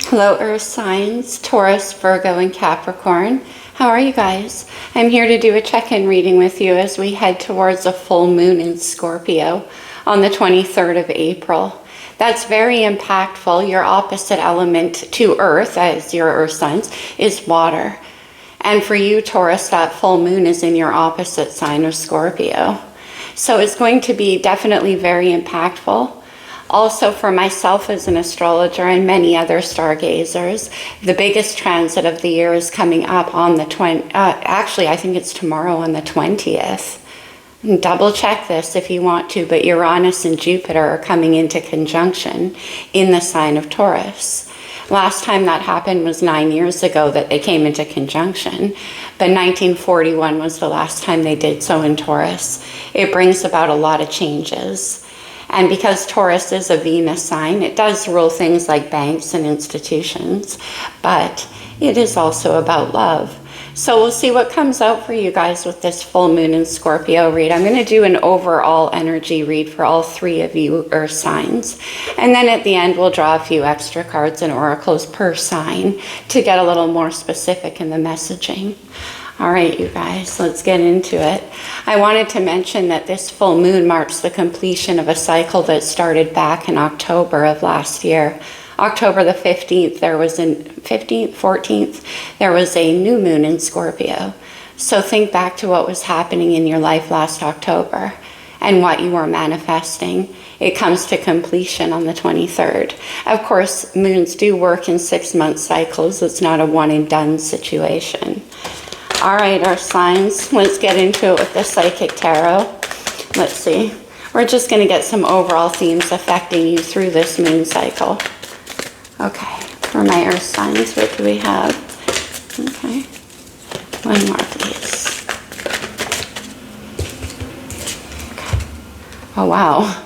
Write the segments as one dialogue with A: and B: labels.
A: Hello, Earth signs, Taurus, Virgo, and Capricorn. How are you guys? I'm here to do a check-in reading with you as we head towards a full moon in Scorpio on the 23rd of April. That's very impactful. Your opposite element to Earth, as your Earth signs, is water. And for you, Taurus, that full moon is in your opposite sign of Scorpio. So it's going to be definitely very impactful. Also, for myself as an astrologer and many other stargazers, the biggest transit of the year is coming up on the actually, I think it's tomorrow on the 20th. Double check this if you want to, but Uranus and Jupiter are coming into conjunction in the sign of Taurus. Last time that happened was 9 years ago that they came into conjunction, but 1941 was the last time they did so in Taurus. It brings about a lot of changes. And because Taurus is a Venus sign, it does rule things like banks and institutions, but it is also about love. So we'll see what comes out for you guys with this full moon in Scorpio read. I'm going to do an overall energy read for all three of you Earth signs. And then at the end, we'll draw a few extra cards and oracles per sign to get a little more specific in the messaging. All right, you guys, let's get into it. I wanted to mention that this full moon marks the completion of a cycle that started back in October of last year. October the 15th, 14th, there was a new moon in Scorpio. So think back to what was happening in your life last October and what you were manifesting. It comes to completion on the 23rd. Of course, moons do work in 6-month cycles. It's not a one and done situation. All right, our signs, let's get into it with the Psychic Tarot. Let's see. We're just going to get some overall themes affecting you through this moon cycle. Okay, for my Earth signs, what do we have? Okay, one more, please. Okay. Oh, wow.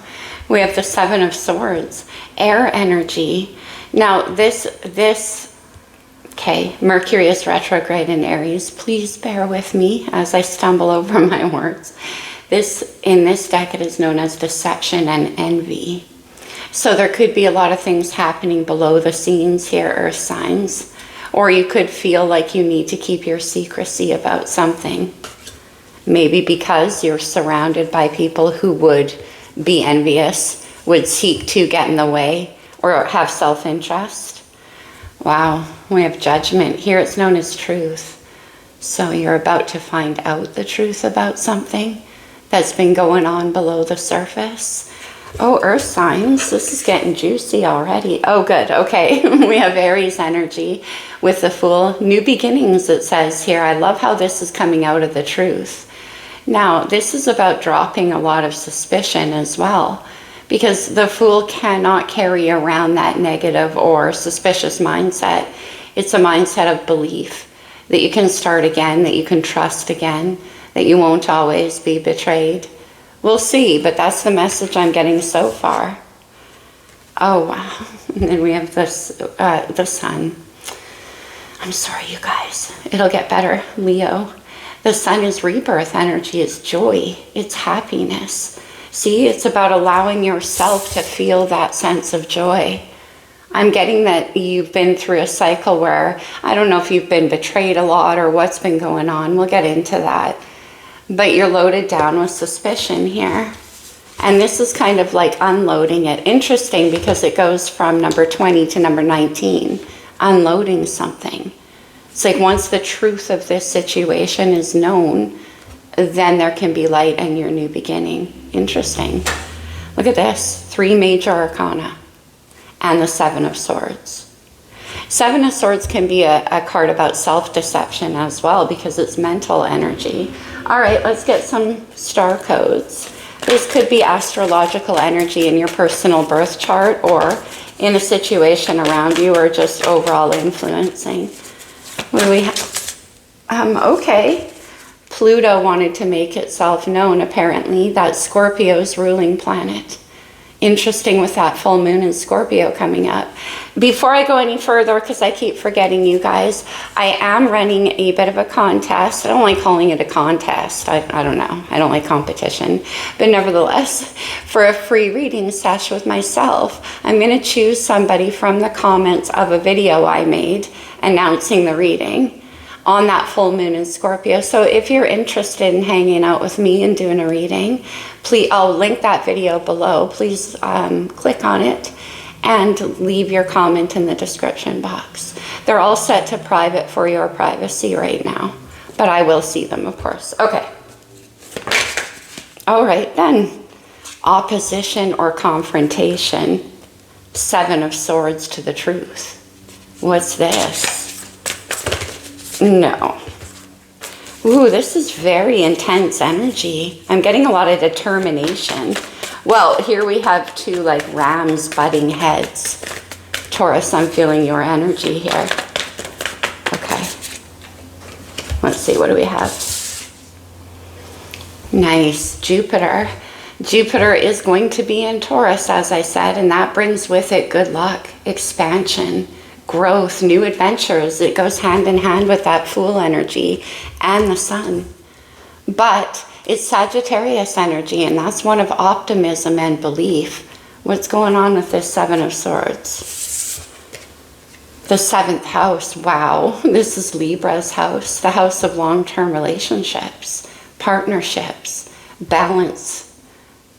A: We have the Seven of Swords, air energy. Now, okay, Mercury is retrograde in Aries. Please bear with me as I stumble over my words. In this deck, it is known as deception and envy. So there could be a lot of things happening below the scenes here, Earth signs. Or you could feel like you need to keep your secrecy about something. Maybe because you're surrounded by people who would be envious, would seek to get in the way, or have self-interest. Wow, we have judgment. Here it's known as truth. So you're about to find out the truth about something that's been going on below the surface. Oh, Earth signs, this is getting juicy already. Oh, good, okay. We have Aries energy with the Fool. New beginnings, it says here. I love how this is coming out of the truth. Now, this is about dropping a lot of suspicion as well, because the Fool cannot carry around that negative or suspicious mindset. It's a mindset of belief that you can start again, that you can trust again, that you won't always be betrayed. We'll see, but that's the message I'm getting so far. Oh, wow. And then we have this, the Sun. I'm sorry, you guys. It'll get better, Leo. The Sun is rebirth energy. It's joy. It's happiness. See, it's about allowing yourself to feel that sense of joy. I'm getting that you've been through a cycle where, I don't know if you've been betrayed a lot or what's been going on. We'll get into that. But you're loaded down with suspicion here. And this is kind of like unloading it. Interesting because it goes from number 20 to number 19. Unloading something. It's like once the truth of this situation is known, then there can be light and your new beginning. Interesting. Look at this. 3 major arcana. And the Seven of Swords. Seven of Swords can be a card about self-deception as well because it's mental energy. All right, let's get some star codes. This could be astrological energy in your personal birth chart or in a situation around you or just overall influencing. What do we have? Okay. Pluto wanted to make itself known, apparently. That's Scorpio's ruling planet. interesting with that full moon in Scorpio coming up. Before I go any further, because I keep forgetting you guys, I am running a bit of a contest. I don't like calling it a contest. I don't know. I don't like competition. But nevertheless, for a free reading session with myself, I'm going to choose somebody from the comments of a video I made announcing the reading on that full moon in Scorpio. So if you're interested in hanging out with me and doing a reading, please, I'll link that video below. Please click on it and leave your comment in the description box. They're all set to private for your privacy right now, but I will see them, of course. Okay. All right then. Opposition or confrontation. 7 of Swords to the truth. What's this? No. Ooh, this is very intense energy. I'm getting a lot of determination. Well, here we have 2 like rams butting heads. Taurus, I'm feeling your energy here. Okay. Let's see, what do we have? Nice, Jupiter. Jupiter is going to be in Taurus, as I said, and that brings with it good luck, expansion, growth, new adventures. It goes hand in hand with that Fool energy and the Sun. But it's Sagittarius energy, and that's one of optimism and belief. What's going on with this 7 of Swords? The 7th house, wow. This is Libra's house, the house of long-term relationships, partnerships, balance.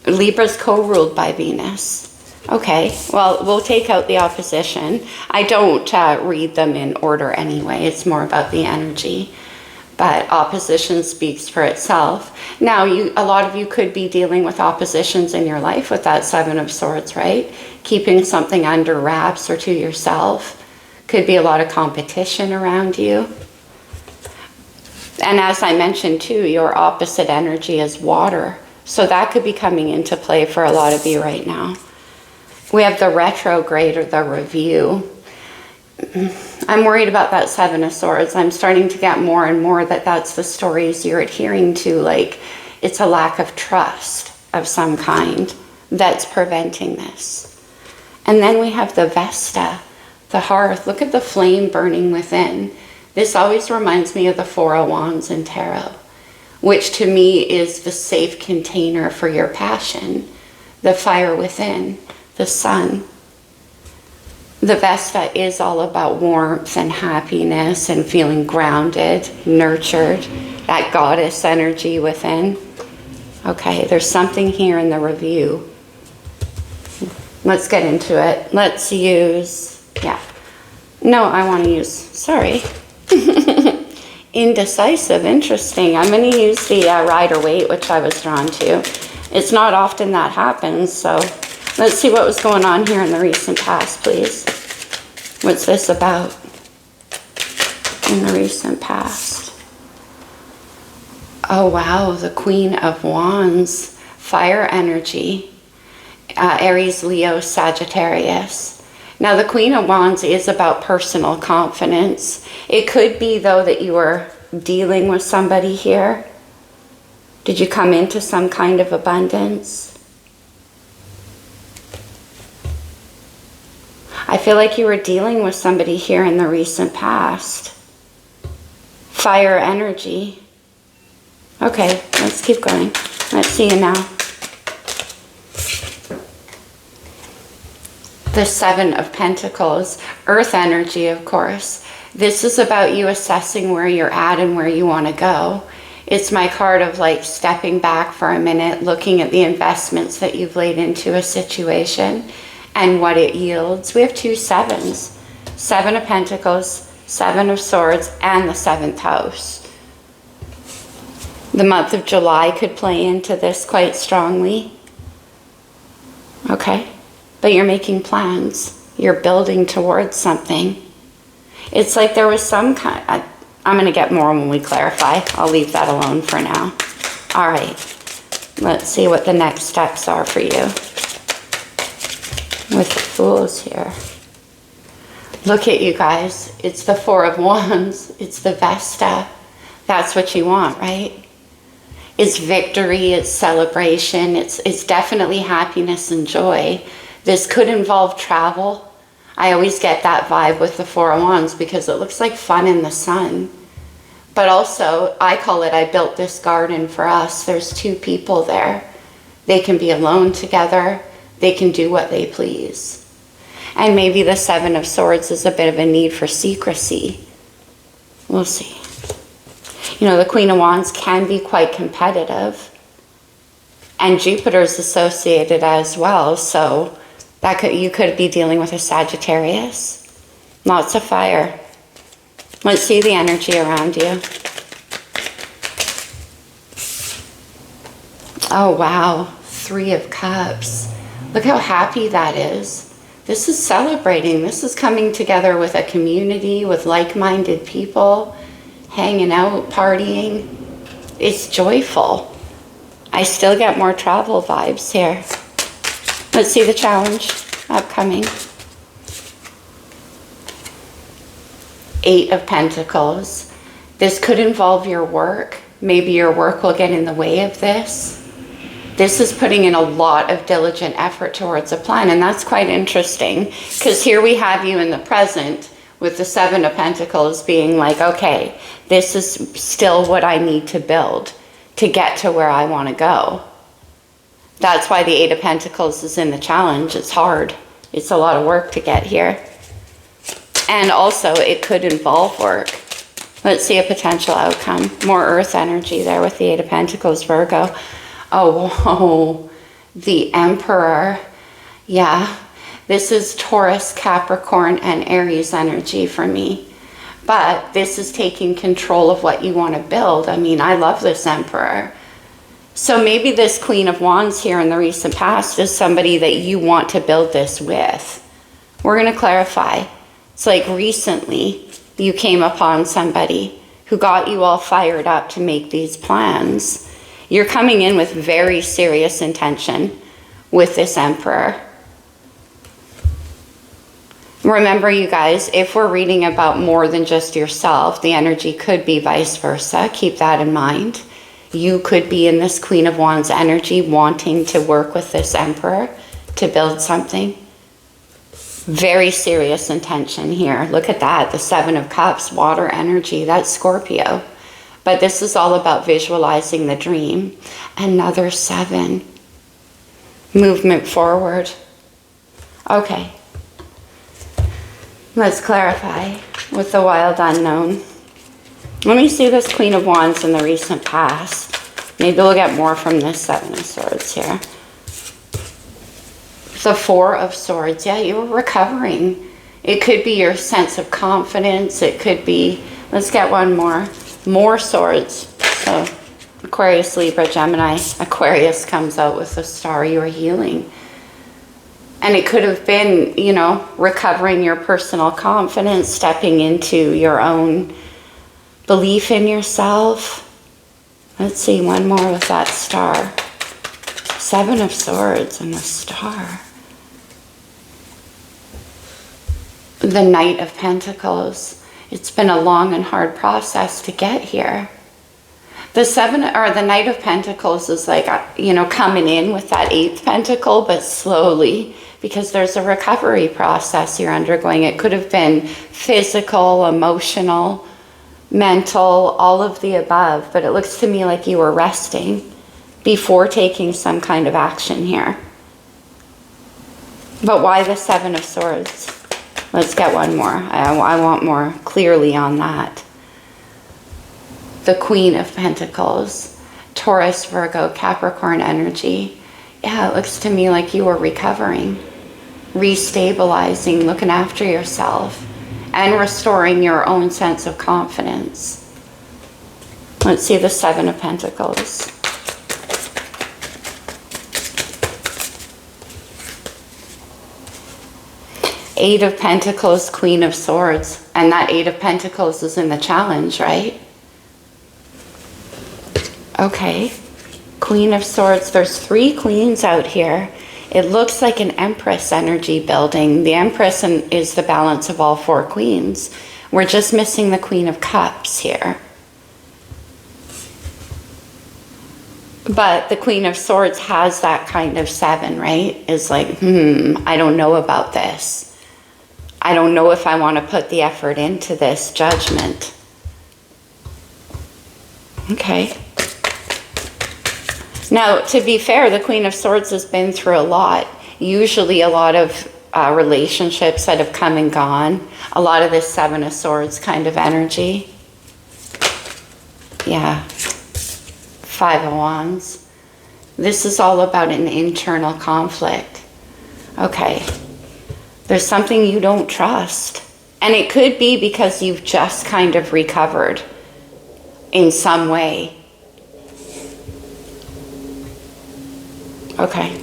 A: Libra's co-ruled by Venus. Okay, well, we'll take out the opposition. I don't read them in order anyway. It's more about the energy. But opposition speaks for itself. Now, a lot of you could be dealing with oppositions in your life with that 7 of Swords, right? Keeping something under wraps or to yourself. Could be a lot of competition around you. And as I mentioned too, your opposite energy is water. So that could be coming into play for a lot of you right now. We have the retrograde or the review. I'm worried about that 7 of Swords. I'm starting to get more and more that that's the stories you're adhering to. Like, it's a lack of trust of some kind that's preventing this. And then we have the Vesta, the hearth. Look at the flame burning within. This always reminds me of the 4 of Wands in Tarot, which to me is the safe container for your passion, the fire within, the sun. The Vesta is all about warmth and happiness and feeling grounded, nurtured, that goddess energy within. Okay, there's something here in the review. Let's get into it. Let's use, No, I want to use, sorry. Indecisive, interesting. I'm going to use the Rider-Waite, which I was drawn to. It's not often that happens, so let's see what was going on here in the recent past, please. What's this about in the recent past? Oh, wow, the Queen of Wands, fire energy, Aries, Leo, Sagittarius. Now, the Queen of Wands is about personal confidence. It could be, though, that you were dealing with somebody here. Did you come into some kind of abundance? I feel like you were dealing with somebody here in the recent past. Fire energy. Okay, let's keep going. Let's see you now. The 7 of Pentacles, earth energy, of course. This is about you assessing where you're at and where you want to go. It's my card of like stepping back for a minute, looking at the investments that you've laid into a situation and what it yields. We have 2 sevens, 7 of Pentacles, 7 of Swords, and the 7th house. The month of July could play into this quite strongly. Okay. But you're making plans. You're building towards something. It's like there was some kind... I'm going to get more when we clarify. I'll leave that alone for now. All right. Let's see what the next steps are for you. With the Fools here. Look at you guys. It's the 4 of Wands. It's the Vesta. That's what you want, right? It's victory, it's celebration, it's definitely happiness and joy. This could involve travel. I always get that vibe with the Four of Wands because it looks like fun in the sun. But also, I call it, I built this garden for us. There's two people there. They can be alone together. They can do what they please. And maybe the Seven of Swords is a bit of a need for secrecy. We'll see. You know, the Queen of Wands can be quite competitive. And Jupiter's associated as well. So you could be dealing with a Sagittarius. Lots of fire. Let's see the energy around you. Oh, wow. Three of Cups. Look how happy that is. This is celebrating. This is coming together with a community, with like-minded people, hanging out, partying. It's joyful. I still get more travel vibes here. Let's see the challenge upcoming. Eight of Pentacles. This could involve your work. Maybe your work will get in the way of this. This is putting in a lot of diligent effort towards a plan, and that's quite interesting because here we have you in the present with the Seven of Pentacles being like, okay, this is still what I need to build to get to where I want to go. That's why the Eight of Pentacles is in the challenge. It's hard. It's a lot of work to get here. And also, it could involve work. Let's see a potential outcome. More earth energy there with the Eight of Pentacles, Virgo. Oh, whoa. The Emperor. Yeah. This is Taurus, Capricorn, and Aries energy for me. But this is taking control of what you want to build. I mean, I love this Emperor. So maybe this Queen of Wands here in the recent past is somebody that you want to build this with. We're going to clarify. It's like recently you came upon somebody who got you all fired up to make these plans. You're coming in with very serious intention with this Emperor. Remember, you guys, if we're reading about more than just yourself, the energy could be vice versa. Keep that in mind. You could be in this Queen of Wands energy wanting to work with this Emperor to build something. Very serious intention here. Look at that. The Seven of Cups, water energy. That's Scorpio. But this is all about visualizing the dream. Another 7. Movement forward. Okay. Let's clarify with the wild unknown. Let me see this Queen of Wands in the recent past. Maybe we'll get more from this Seven of Swords here. The Four of Swords. Yeah, you were recovering. It could be your sense of confidence. It could be, let's get one more. More swords. So Aquarius, Libra, Gemini. Aquarius comes out with the star. You are healing. And it could have been, you know, recovering your personal confidence, stepping into your own belief in yourself. Let's see, one more with that star. Seven of Swords and the star. The Knight of Pentacles. It's been a long and hard process to get here. The Knight of Pentacles is like, you know, coming in with that 8th pentacle, but slowly, because there's a recovery process you're undergoing. It could have been physical, emotional, mental, all of the above, but it looks to me like you were resting before taking some kind of action here. But why the Seven of Swords? Let's get one more. I want more clearly on that. The Queen of Pentacles, Taurus, Virgo, Capricorn energy. Yeah, it looks to me like you were recovering, restabilizing, looking after yourself, and restoring your own sense of confidence. Let's see the Seven of Pentacles. Eight of Pentacles, Queen of Swords. And that Eight of Pentacles is in the challenge, right? Okay. Queen of Swords. There's 3 queens out here. It looks like an Empress energy building. The Empress is the balance of all 4 queens. We're just missing the Queen of Cups here. But the Queen of Swords has that kind of 7, right? It's like, I don't know about this. I don't know if I want to put the effort into this. Judgment. Okay. Now, to be fair, the Queen of Swords has been through a lot. Usually a lot of relationships that have come and gone. A lot of this 7 of Swords kind of energy. Yeah. 5 of Wands. This is all about an internal conflict. Okay. There's something you don't trust. And it could be because you've just kind of recovered in some way. Okay.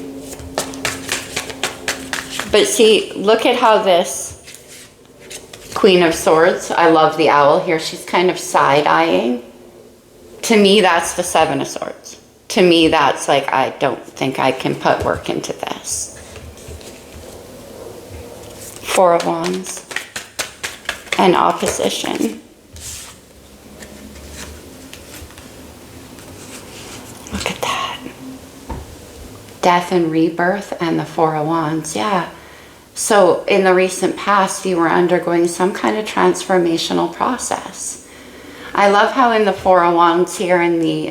A: But see, look at how this Queen of Swords, I love the owl here, she's kind of side-eyeing. To me, that's the 7 of Swords. To me, that's like, I don't think I can put work into this. 4 of Wands. And opposition. Look at that. Death and rebirth and the 4 of Wands. Yeah. So in the recent past, you were undergoing some kind of transformational process. I love how in the 4 of Wands here in the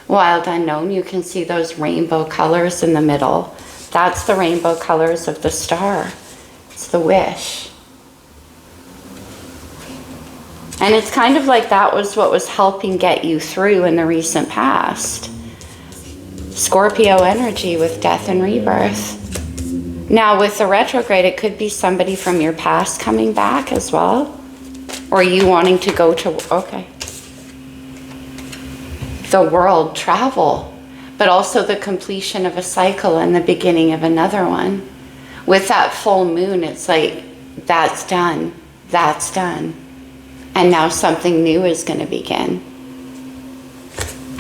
A: Wild Unknown, you can see those rainbow colors in the middle. That's the rainbow colors of the star. It's the wish. And it's kind of like that was what was helping get you through in the recent past. Scorpio energy with death and rebirth. Now with the retrograde, it could be somebody from your past coming back as well. Or you wanting to go to, okay. The world, travel. But also the completion of a cycle and the beginning of another one. With that full moon, it's like, that's done. That's done. And now something new is going to begin.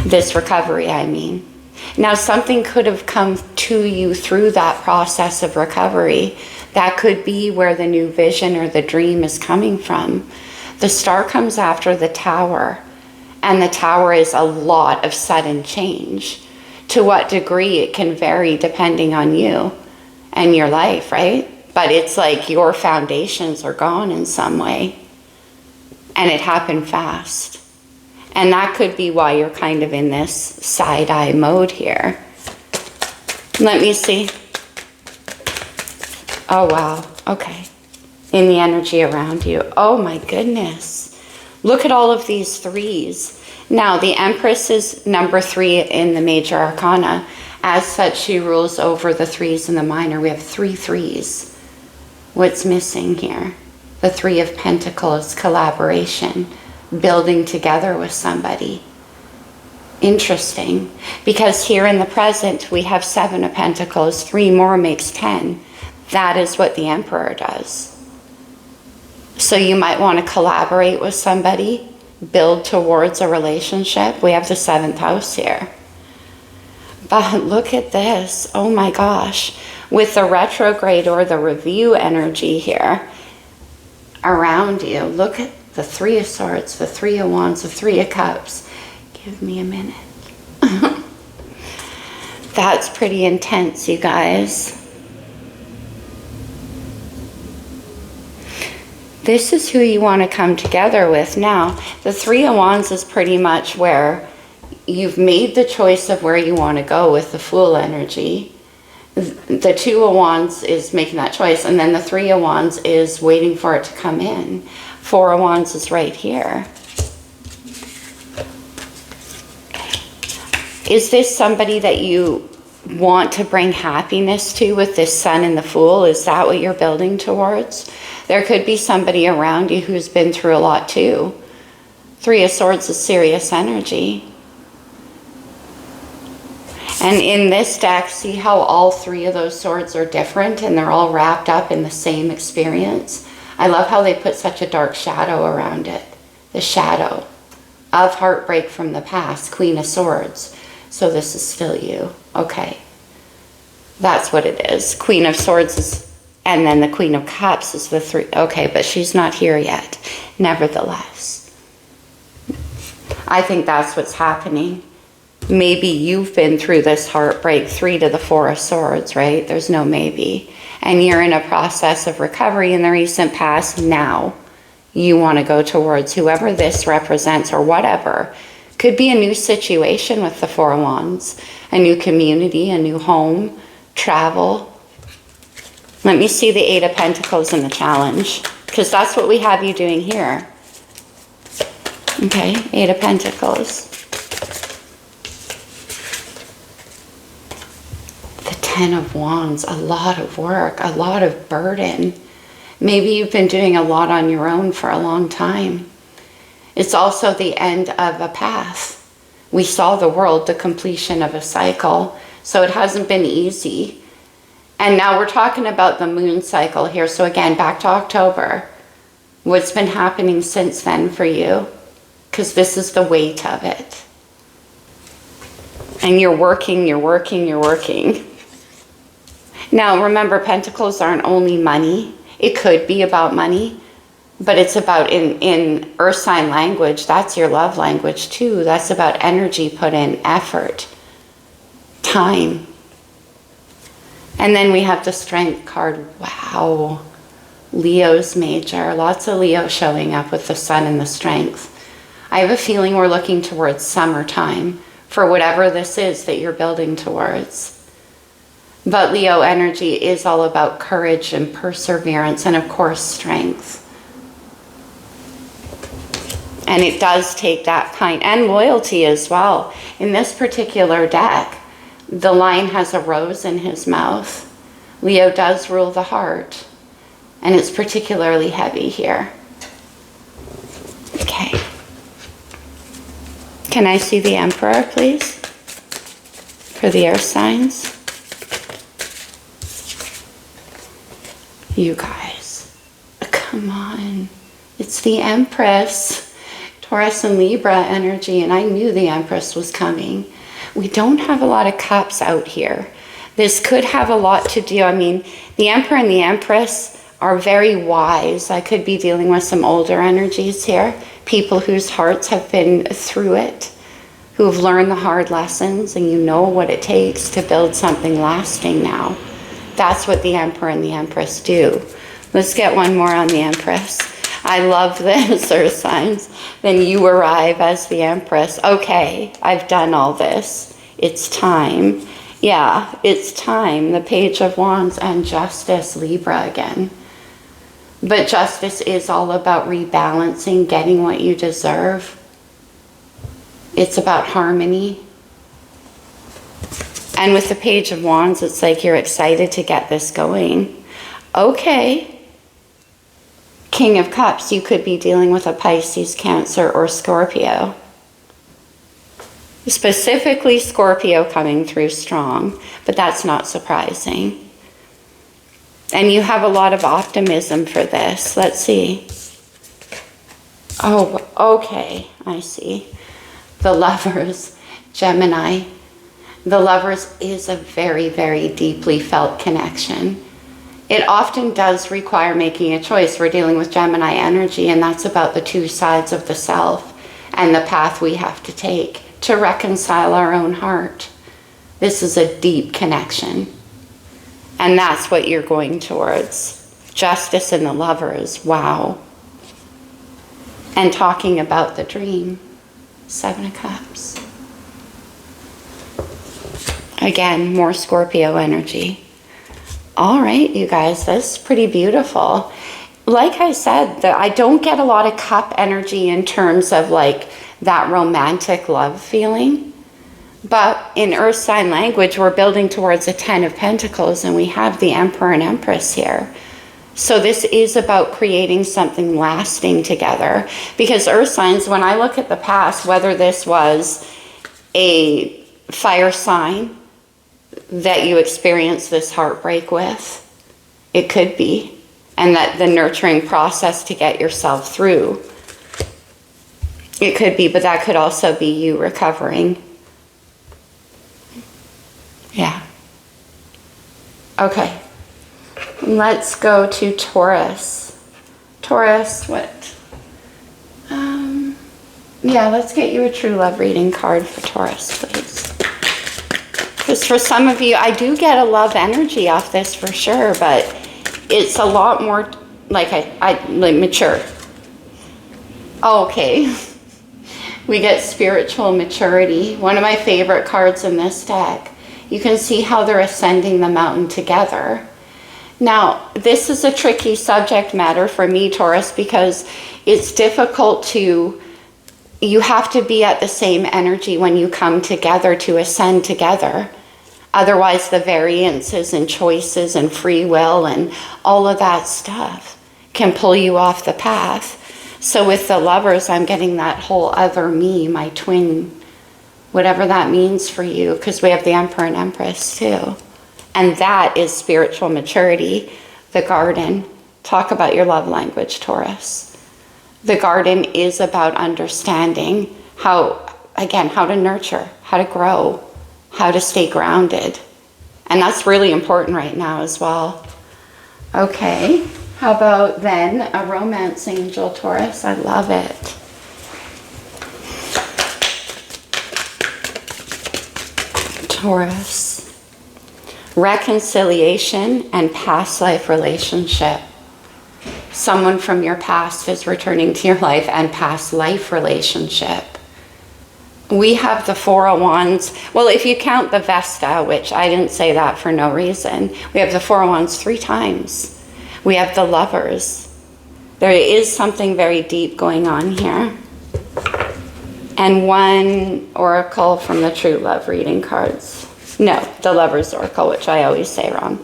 A: This recovery, I mean. Now something could have come to you through that process of recovery. That could be where the new vision or the dream is coming from. The star comes after the tower, and the tower is a lot of sudden change. To what degree it can vary depending on you and your life, right? But it's like your foundations are gone in some way, and it happened fast. And that could be why you're kind of in this side-eye mode here. Let me see. Oh, wow. Okay. In the energy around you. Oh my goodness. Look at all of these 3s. Now the Empress is number 3 in the major arcana. As such, she rules over the 3s in the minor. We have 3 3s. What's missing here? The 3 of Pentacles, collaboration, building together with somebody. Interesting. Because here in the present, we have 7 of Pentacles. 3 more makes 10. That is what the Emperor does. So you might want to collaborate with somebody, build towards a relationship. We have the 7th house here. But look at this. Oh my gosh. With the retrograde or the review energy here around you, look at the 3 of Swords, the 3 of Wands, the 3 of Cups. Give me a minute. That's pretty intense, you guys. This is who you want to come together with now. The 3 of Wands is pretty much where you've made the choice of where you want to go with the Fool energy. The 2 of Wands is making that choice, and then the 3 of Wands is waiting for it to come in. 4 of Wands is right here. Is this somebody that you want to bring happiness to with this Sun and the Fool? Is that what you're building towards? There could be somebody around you who's been through a lot too. 3 of Swords is serious energy. And in this deck, see how all 3 of those swords are different and they're all wrapped up in the same experience? I love how they put such a dark shadow around it. The shadow of heartbreak from the past, Queen of Swords. So this is still you. Okay. That's what it is. Queen of Swords is, and then the Queen of Cups is the 3. Okay, but she's not here yet. Nevertheless, I think that's what's happening. Maybe you've been through this heartbreak, 3 to the 4 of Swords, right? There's no maybe. And you're in a process of recovery in the recent past. Now you want to go towards whoever this represents or whatever. Could be a new situation with the 4 of Wands, a new community, a new home, travel. Let me see the 8 of Pentacles in the challenge, because that's what we have you doing here. Okay, 8 of Pentacles. The 10 of Wands, a lot of work, a lot of burden. Maybe you've been doing a lot on your own for a long time. It's also the end of a path. We saw the world, the completion of a cycle, so it hasn't been easy. And now we're talking about the moon cycle here. So again, back to October. What's been happening since then for you? Because this is the weight of it. And you're working, you're working, you're working. Now remember, Pentacles aren't only money. It could be about money, but it's about, in earth sign language, that's your love language too. That's about energy put in, effort, time. And then we have the Strength card. Wow. Leo's major. Lots of Leo showing up with the Sun and the Strength. I have a feeling we're looking towards summertime for whatever this is that you're building towards. But Leo energy is all about courage and perseverance and, of course, strength. And it does take that kind, and loyalty as well. In this particular deck, the Lion has a rose in his mouth. Leo does rule the heart, and it's particularly heavy here. Okay. Can I see the Emperor, please? For the earth signs. You guys, come on. It's the Empress. Taurus and Libra energy, and I knew the Empress was coming. We don't have a lot of cups out here. This could have a lot to do. I mean, the Emperor and the Empress are very wise. I could be dealing with some older energies here. People whose hearts have been through it, who have learned the hard lessons, and you know what it takes to build something lasting now. That's what the Emperor and the Empress do. Let's get one more on the Empress. I love this, earth signs. Then you arrive as the Empress. Okay, I've done all this. It's time. Yeah, it's time. The Page of Wands and Justice, Libra again. But justice is all about rebalancing, getting what you deserve. It's about harmony. And with the Page of Wands, it's like you're excited to get this going. Okay. King of Cups, you could be dealing with a Pisces, Cancer, or Scorpio. Specifically Scorpio coming through strong, but that's not surprising. And you have a lot of optimism for this. Let's see. Oh, okay, I see. The Lovers, Gemini. The Lovers is a very, very deeply felt connection. It often does require making a choice. We're dealing with Gemini energy, and that's about the two sides of the self and the path we have to take to reconcile our own heart. This is a deep connection, and that's what you're going towards. Justice in the Lovers, wow. And talking about the dream, 7 of Cups. Again, more Scorpio energy. All right, you guys, that's pretty beautiful. Like I said, I don't get a lot of cup energy in terms of like that romantic love feeling. But in earth sign language, we're building towards a 10 of Pentacles, and we have the Emperor and Empress here. So this is about creating something lasting together. Because earth signs, when I look at the past, whether this was a fire sign that you experience this heartbreak with, it could be, and that the nurturing process to get yourself through, it could be, but that could also be you recovering. Yeah. Okay. Let's go to Taurus. Taurus, what? Yeah, let's get you a true love reading card for Taurus, please. Because for some of you, I do get a love energy off this for sure, but it's a lot more like like mature. Okay. We get spiritual maturity. One of my favorite cards in this deck. You can see how they're ascending the mountain together. Now, this is a tricky subject matter for me, Taurus, because it's difficult to, you have to be at the same energy when you come together to ascend together. Otherwise, the variances and choices and free will and all of that stuff can pull you off the path. So with the lovers, I'm getting that whole other me, my twin, whatever that means for you, because we have the Emperor and Empress too. And that is spiritual maturity. The garden. Talk about your love language, Taurus. The garden is about understanding how to nurture, how to grow, how to stay grounded. And that's really important right now as well. Okay, how about then a romance angel, Taurus? I love it. Taurus. Reconciliation and past life relationship. Someone from your past is returning to your life and past life relationship. We have the Four of Wands. Well, if you count the Vesta, which I didn't say that for no reason, we have the Four of Wands 3 times. We have the Lovers. There is something very deep going on here. And one oracle from the True Love reading cards. No, the Lover's oracle, which I always say wrong.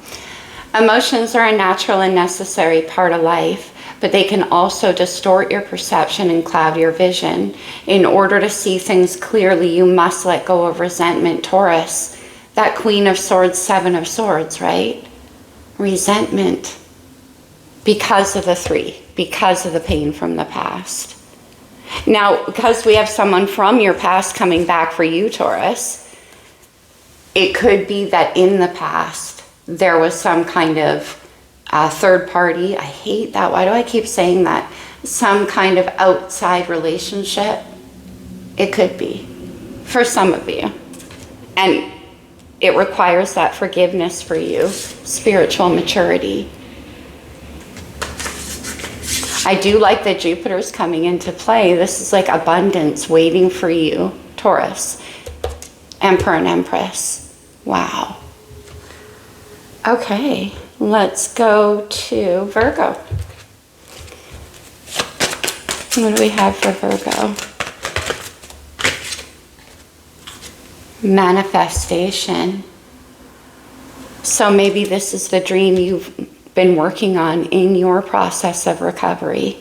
A: Emotions are a natural and necessary part of life, but they can also distort your perception and cloud your vision. In order to see things clearly, you must let go of resentment, Taurus. That Queen of Swords, 7 of Swords, right? Resentment. Because of the 3, because of the pain from the past. Now, because we have someone from your past coming back for you, Taurus, it could be that in the past, there was some kind of third party. I hate that. Why do I keep saying that? Some kind of outside relationship. It could be for some of you. And it requires that forgiveness for you, spiritual maturity. I do like that Jupiter's coming into play. This is like abundance waiting for you, Taurus. Emperor and Empress. Wow. Okay, let's go to Virgo. What do we have for Virgo? Manifestation. So maybe this is the dream you've been working on in your process of recovery.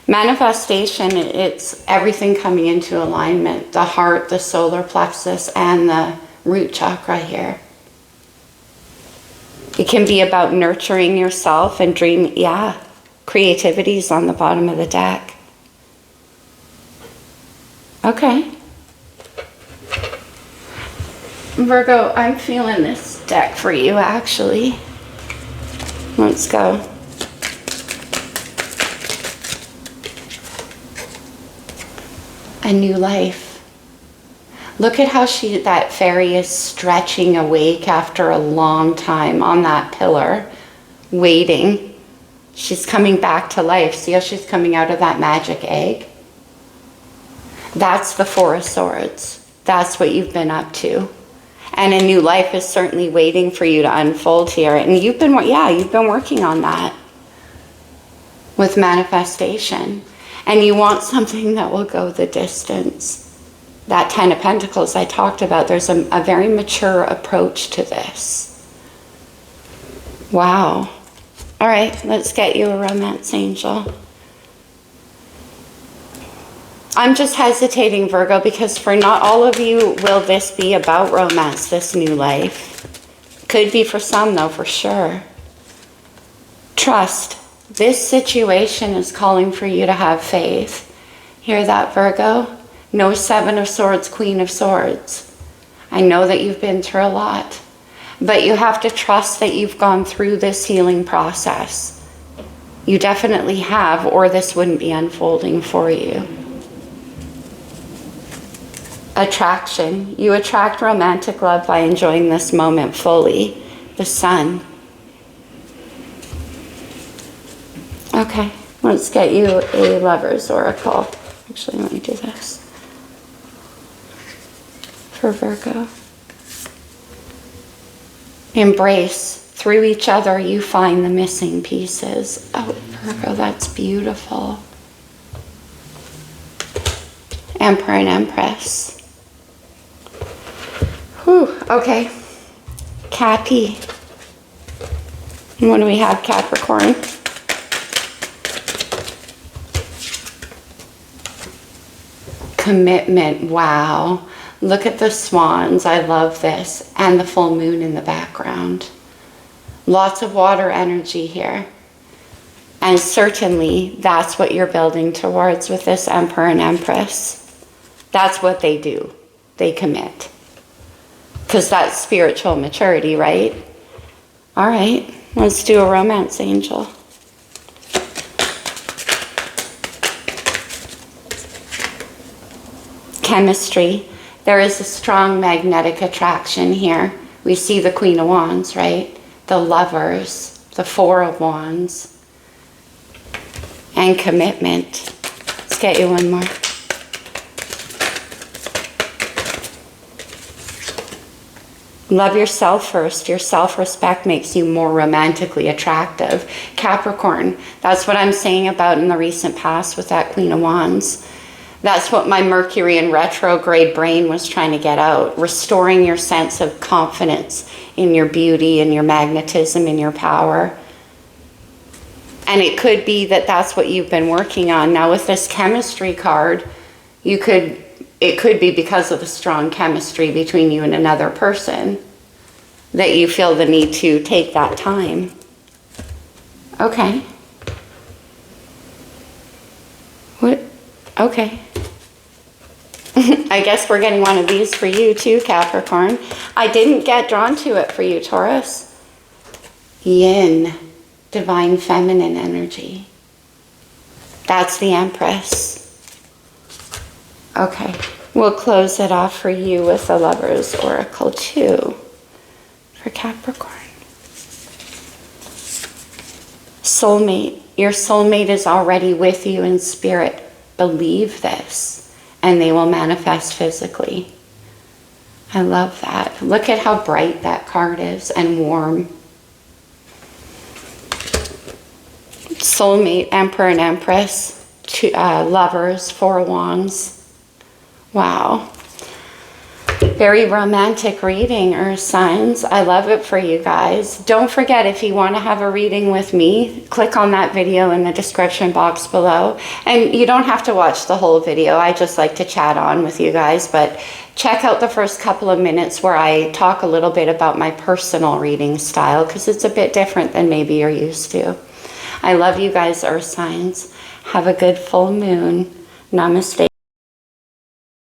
A: Manifestation, it's everything coming into alignment. The heart, the solar plexus, and the root chakra here. It can be about nurturing yourself and dream. Yeah, creativity's on the bottom of the deck. Okay. Virgo, I'm feeling this deck for you, actually. Let's go. A new life. Look at how that fairy is stretching awake after a long time on that pillar, waiting. She's coming back to life. See how she's coming out of that magic egg? That's the Four of Swords. That's what you've been up to. And a new life is certainly waiting for you to unfold here. And you've been working on that with manifestation. And you want something that will go the distance. That 10 of Pentacles I talked about, there's a very mature approach to this. Wow. All right, let's get you a romance angel. I'm just hesitating, Virgo, because for not all of you will this be about romance, this new life. Could be for some, though, for sure. Trust. This situation is calling for you to have faith. Hear that, Virgo? No 7 of Swords, Queen of Swords. I know that you've been through a lot, but you have to trust that you've gone through this healing process. You definitely have, or this wouldn't be unfolding for you. Attraction. You attract romantic love by enjoying this moment fully. The Sun. Okay, let's get you a Lover's Oracle. Actually, let me do this. For Virgo. Embrace. Through each other, you find the missing pieces. Oh, Virgo, that's beautiful. Emperor and Empress. Whew, okay. Cappy. And what do we have, Capricorn? Commitment. Wow. Look at the swans. I love this. And the full moon in the background. Lots of water energy here. And certainly that's what you're building towards with this Emperor and Empress. That's what they do. They commit. Because that's spiritual maturity, right? All right. Let's do a romance angel. Chemistry. There is a strong magnetic attraction here. We see the Queen of Wands, right? The Lovers, the Four of Wands, and commitment. Let's get you one more. Love yourself first. Your self-respect makes you more romantically attractive. Capricorn, that's what I'm saying about in the recent past with that Queen of Wands. That's what my Mercury in retrograde brain was trying to get out. Restoring your sense of confidence in your beauty and your magnetism and your power. And it could be that that's what you've been working on. Now with this chemistry card, it could be because of the strong chemistry between you and another person that you feel the need to take that time. Okay. What? Okay. I guess we're getting one of these for you too, Capricorn. I didn't get drawn to it for you, Taurus. Yin, divine feminine energy. That's the Empress. Okay, we'll close it off for you with the Lover's Oracle too, for Capricorn. Soulmate. Your soulmate is already with you in spirit. Believe this. And they will manifest physically. I love that. Look at how bright that card is and warm. Soulmate, Emperor and Empress, Lovers, Four of Wands. Wow. Very romantic reading, Earth signs. I love it for you guys. Don't forget, if you want to have a reading with me, click on that video in the description box below. And you don't have to watch the whole video. I just like to chat on with you guys. But check out the first couple of minutes where I talk a little bit about my personal reading style, because it's a bit different than maybe you're used to. I love you guys, Earth signs. Have a good full moon. Namaste.